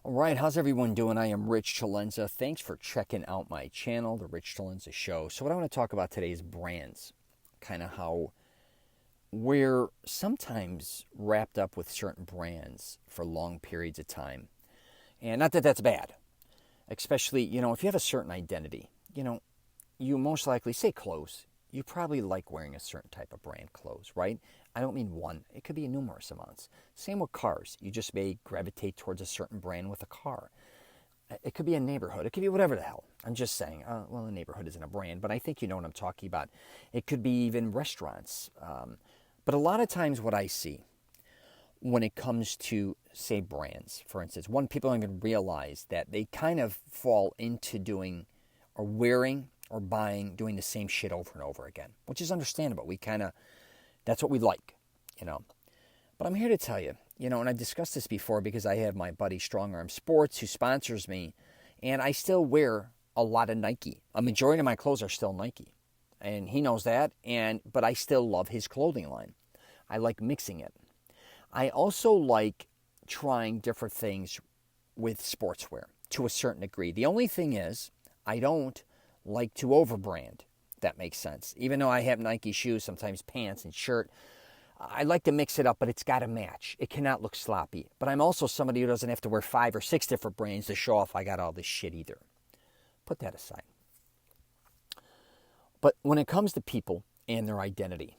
All right, how's everyone doing? I am Rich CELENZA. Thanks for checking out my channel, The Rich CELENZA Show. So what I want to talk about today is brands, kind of how we're sometimes wrapped up with certain brands for long periods of time. And not that that's bad, especially, if you have a certain identity, you most likely, say clothes, you probably like wearing a certain type of brand clothes, right? I don't mean one. It could be numerous amounts. Same with cars. You just may gravitate towards a certain brand with a car. It could be a neighborhood. It could be whatever the hell. I'm just saying, a neighborhood isn't a brand, but I think you know what I'm talking about. It could be even restaurants. But a lot of times what I see when it comes to, say, brands, for instance, people don't even realize that they kind of fall into doing or wearing or buying, doing the same shit over and over again, which is understandable. That's what we like, But I'm here to tell you, and I discussed this before because I have my buddy Strong Arm Sports who sponsors me, and I still wear a lot of Nike. A majority of my clothes are still Nike, and he knows that, but I still love his clothing line. I like mixing it. I also like trying different things with sportswear to a certain degree. The only thing is, I don't like to overbrand. That makes sense. Even though I have Nike shoes, sometimes pants and shirt, I like to mix it up, but it's got to match. It cannot look sloppy. But I'm also somebody who doesn't have to wear 5 or 6 different brands to show off I got all this shit either. Put that aside. But when it comes to people and their identity,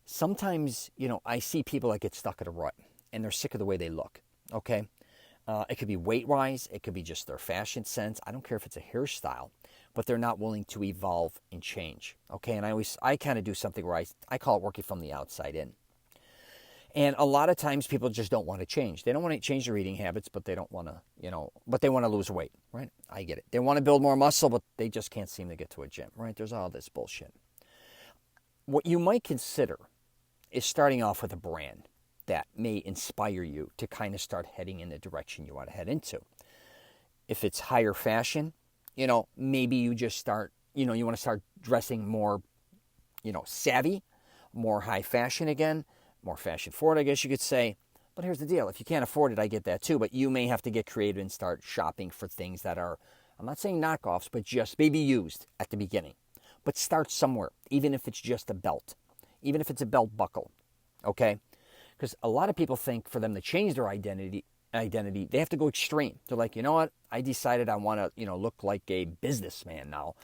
sometimes, I see people that get stuck in a rut and they're sick of the way they look, okay? It could be weight-wise. It could be just their fashion sense. I don't care if it's a hairstyle, but they're not willing to evolve and change, okay? And I kind of do something where I call it working from the outside in. And a lot of times people just don't want to change. They don't want to change their eating habits, but they don't want to, but they want to lose weight, right? I get it. They want to build more muscle, but they just can't seem to get to a gym, right? There's all this bullshit. What you might consider is starting off with a brand that may inspire you to kind of start heading in the direction you want to head into. If it's higher fashion, maybe you just start, you want to start dressing more, savvy, more high fashion again, more fashion forward, I guess you could say. But here's the deal. If you can't afford it, I get that too. But you may have to get creative and start shopping for things that are, I'm not saying knockoffs, but just maybe used at the beginning. But start somewhere, even if it's just a belt, even if it's a belt buckle, okay? Because a lot of people think for them to change their identity, they have to go extreme. They're like, you know what? I decided I want to, look like a businessman now.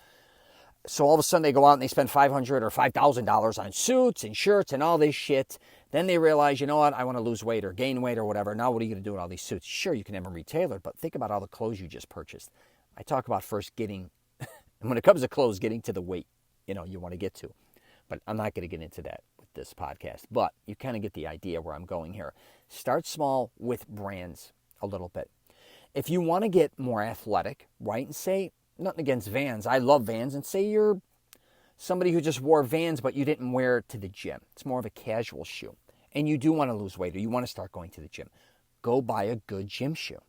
So all of a sudden they go out and they spend $500 or $5,000 on suits and shirts and all this shit. Then they realize, you know what? I want to lose weight or gain weight or whatever. Now what are you going to do with all these suits? Sure, you can have them retailored, but think about all the clothes you just purchased. I talk about first getting, and when it comes to clothes, getting to the weight, you want to get to. But I'm not going to get into that with this podcast. But you kind of get the idea where I'm going here. Start small with brands a little bit. If you want to get more athletic, right, and say, nothing against Vans. I love Vans. And say you're somebody who just wore Vans, but you didn't wear it to the gym. It's more of a casual shoe. And you do want to lose weight or you want to start going to the gym. Go buy a good gym shoe,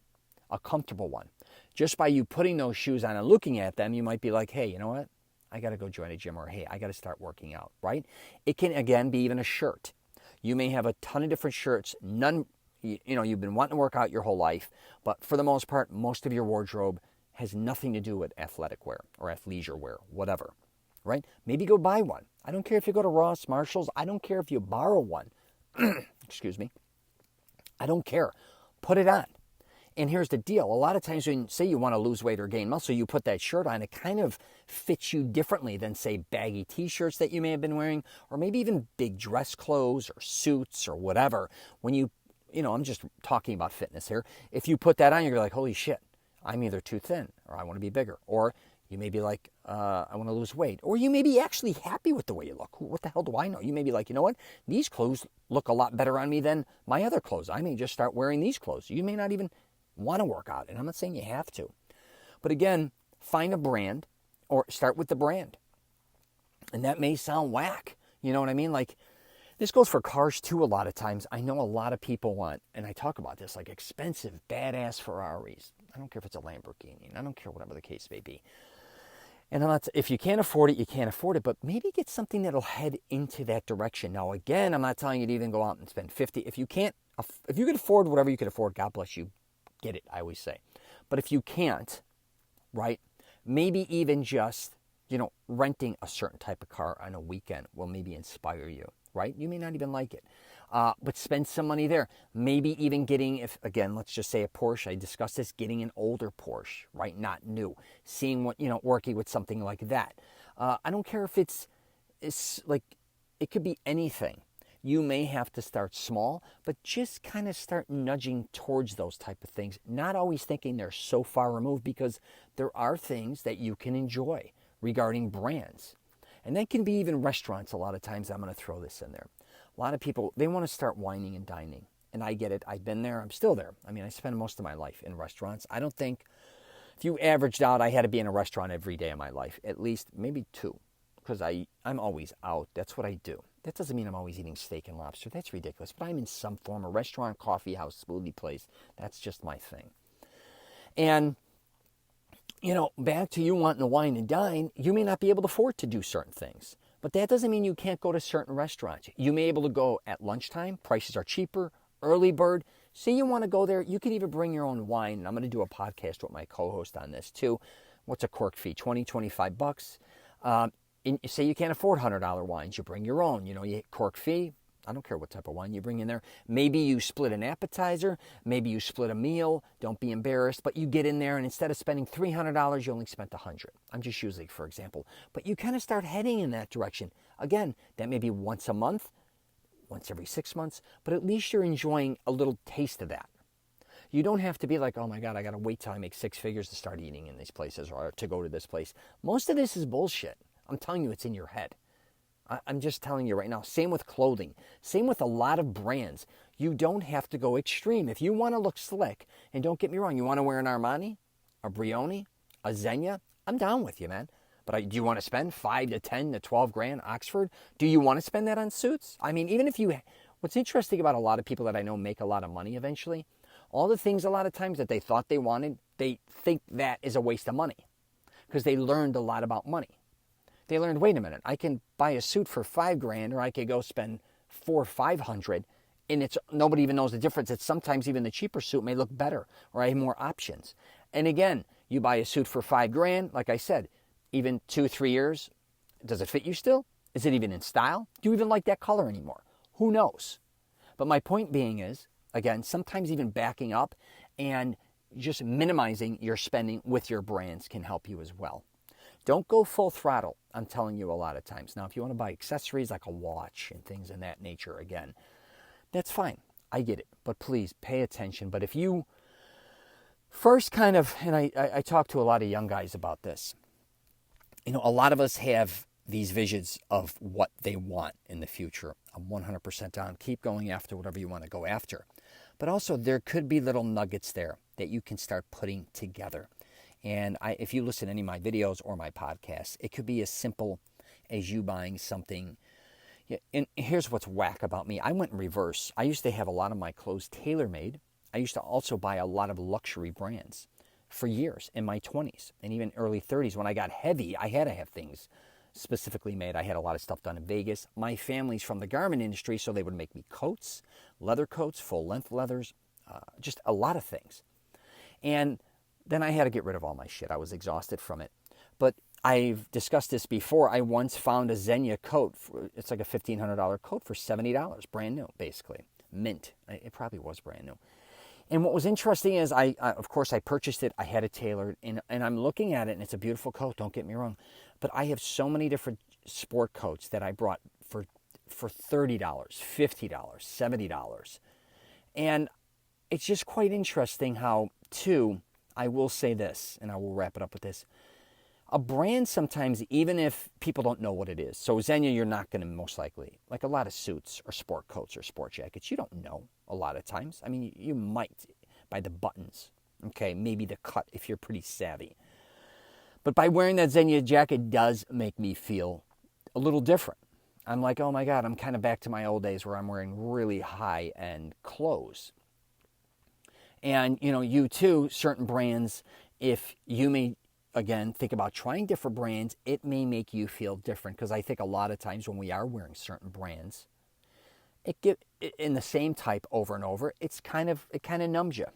a comfortable one. Just by you putting those shoes on and looking at them, you might be like, hey, you know what? I got to go join a gym, or hey, I got to start working out, right? It can, again, be even a shirt. You may have a ton of different shirts. None, you've been wanting to work out your whole life, but for the most part, most of your wardrobe has nothing to do with athletic wear or athleisure wear, whatever, right? Maybe go buy one. I don't care if you go to Ross, Marshalls. I don't care if you borrow one. Excuse me. I don't care. Put it on. And here's the deal. A lot of times when, say, you want to lose weight or gain muscle, you put that shirt on, it kind of fits you differently than, say, baggy T-shirts that you may have been wearing, or maybe even big dress clothes or suits or whatever. When I'm just talking about fitness here. If you put that on, you're like, holy shit, I'm either too thin or I want to be bigger. Or you may be like, I want to lose weight. Or you may be actually happy with the way you look. What the hell do I know? You may be like, you know what? These clothes look a lot better on me than my other clothes. I may just start wearing these clothes. You may not even want to work out. And I'm not saying you have to. But again, find a brand or start with the brand. And that may sound whack. You know what I mean? Like, this goes for cars too a lot of times. I know a lot of people want, and I talk about this, like expensive, badass Ferraris. I don't care if it's a Lamborghini. I don't care whatever the case may be. And if you can't afford it, you can't afford it. But maybe get something that'll head into that direction. Now, again, I'm not telling you to even go out and spend $50. If you can afford whatever you can afford, God bless you. get it, I always say. But if you can't, right, maybe even just, renting a certain type of car on a weekend will maybe inspire you, right? You may not even like it. But spend some money there. Maybe even getting, if again, let's just say a Porsche. I discussed this, getting an older Porsche, right? Not new. Seeing what, working with something like that. I don't care if it's like, it could be anything. You may have to start small, but just kind of start nudging towards those type of things. Not always thinking they're so far removed, because there are things that you can enjoy regarding brands. And that can be even restaurants a lot of times. I'm going to throw this in there. A lot of people, they want to start whining and dining. And I get it. I've been there. I'm still there. I mean, I spend most of my life in restaurants. I don't think, if you averaged out, I had to be in a restaurant every day of my life. At least maybe 2. Because I'm always out. That's what I do. That doesn't mean I'm always eating steak and lobster. That's ridiculous. But I'm in some form, a restaurant, coffee house, smoothie place. That's just my thing. And, back to you wanting to wine and dine, you may not be able to afford to do certain things. But that doesn't mean you can't go to certain restaurants. You may be able to go at lunchtime. Prices are cheaper. Early bird. Say you want to go there. You can even bring your own wine. And I'm going to do a podcast with my co-host on this too. What's a cork fee? $20-25. Say you can't afford $100 wines. You bring your own. You cork fee. I don't care what type of wine you bring in there. Maybe you split an appetizer. Maybe you split a meal. Don't be embarrassed. But you get in there, and instead of spending $300, you only spent $100. I'm just using, for example. But you kind of start heading in that direction. Again, that may be once a month, once every 6 months. But at least you're enjoying a little taste of that. You don't have to be like, oh my God, I got to wait till I make 6 figures to start eating in these places or to go to this place. Most of this is bullshit. I'm telling you, it's in your head. I'm just telling you right now. Same with clothing. Same with a lot of brands. You don't have to go extreme. If you want to look slick, and don't get me wrong, you want to wear an Armani, a Brioni, a Zegna, I'm down with you, man. But do you want to spend 5 to 10 to 12 grand Oxford? Do you want to spend that on suits? I mean, even if you... What's interesting about a lot of people that I know make a lot of money eventually, all the things a lot of times that they thought they wanted, they think that is a waste of money because they learned a lot about money. They learned, wait a minute, I can buy a suit for $5,000, or I could go spend $400 or $500, and it's nobody even knows the difference. It's sometimes even the cheaper suit may look better, or I have more options. And again, you buy a suit for $5,000, like I said, even 2-3 years, does it fit you still? Is it even in style? Do you even like that color anymore? Who knows? But my point being is, again, sometimes even backing up and just minimizing your spending with your brands can help you as well. Don't go full throttle, I'm telling you a lot of times. Now, if you want to buy accessories like a watch and things in that nature, again, that's fine. I get it. But please pay attention. But if you first kind of, and I talk to a lot of young guys about this, a lot of us have these visions of what they want in the future. I'm 100% on. Keep going after whatever you want to go after. But also, there could be little nuggets there that you can start putting together. And if you listen to any of my videos or my podcasts, it could be as simple as you buying something. And here's what's whack about me. I went in reverse. I used to have a lot of my clothes tailor-made. I used to also buy a lot of luxury brands for years in my 20s and even early 30s. When I got heavy, I had to have things specifically made. I had a lot of stuff done in Vegas. My family's from the garment industry, so they would make me coats, leather coats, full-length leathers, just a lot of things. And then I had to get rid of all my shit. I was exhausted from it. But I've discussed this before. I once found a Zegna coat. It's like a $1,500 coat for $70, brand new, basically. Mint. It probably was brand new. And what was interesting is, of course, I purchased it. I had it tailored. And I'm looking at it, and it's a beautiful coat. Don't get me wrong. But I have so many different sport coats that I brought for $30, $50, $70. And it's just quite interesting how, too, I will say this, and I will wrap it up with this. A brand sometimes, even if people don't know what it is. So Zegna, you're not going to most likely, like a lot of suits or sport coats or sport jackets, you don't know a lot of times. I mean, you might by the buttons, okay, maybe the cut if you're pretty savvy. But by wearing that Zegna jacket does make me feel a little different. I'm like, oh my God, I'm kind of back to my old days where I'm wearing really high-end clothes. And, you too, certain brands, if you may, again, think about trying different brands, it may make you feel different. Because I think a lot of times when we are wearing certain brands, in the same type over and over, it kind of numbs you.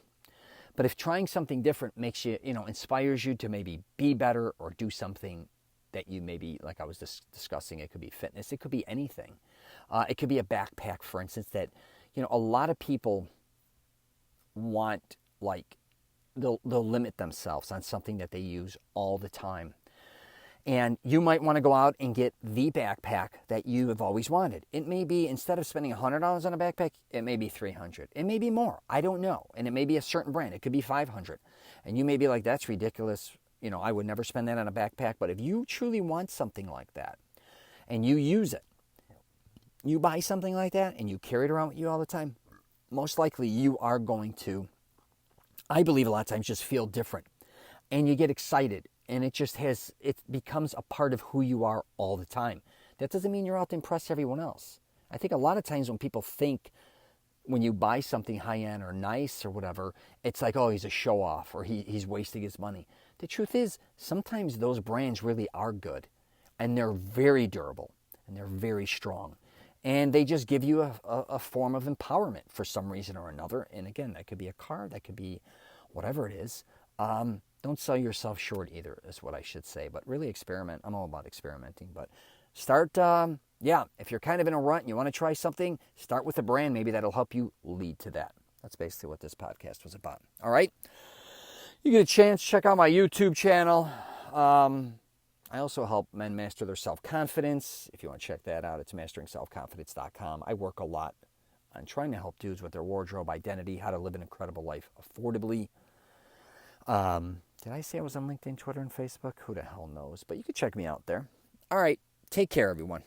But if trying something different makes you, inspires you to maybe be better or do something that you maybe, like I was discussing, it could be fitness, it could be anything. It could be a backpack, for instance, that, a lot of people want, like, they'll limit themselves on something that they use all the time. And you might want to go out and get the backpack that you have always wanted. It may be, instead of spending $100 on a backpack, it may be $300. It may be more. I don't know. And it may be a certain brand. It could be $500. And you may be like, that's ridiculous. I would never spend that on a backpack. But if you truly want something like that and you use it, you buy something like that and you carry it around with you all the time, most likely you are going to, I believe a lot of times, just feel different. And you get excited. And it becomes a part of who you are all the time. That doesn't mean you're out to impress everyone else. I think a lot of times when people think, when you buy something high-end or nice or whatever, it's like, oh, he's a show-off or he's wasting his money. The truth is, sometimes those brands really are good. And they're very durable. And they're very strong. And they just give you a form of empowerment for some reason or another. And again, that could be a car. That could be whatever it is. Don't sell yourself short either, is what I should say. But really experiment. I'm all about experimenting. But start, if you're kind of in a rut and you want to try something, start with a brand maybe that'll help you lead to that. That's basically what this podcast was about. All right? You get a chance, check out my YouTube channel. I also help men master their self-confidence. If you want to check that out, it's masteringselfconfidence.com. I work a lot on trying to help dudes with their wardrobe identity, how to live an incredible life affordably. Did I say I was on LinkedIn, Twitter, and Facebook? Who the hell knows? But you can check me out there. All right. Take care, everyone.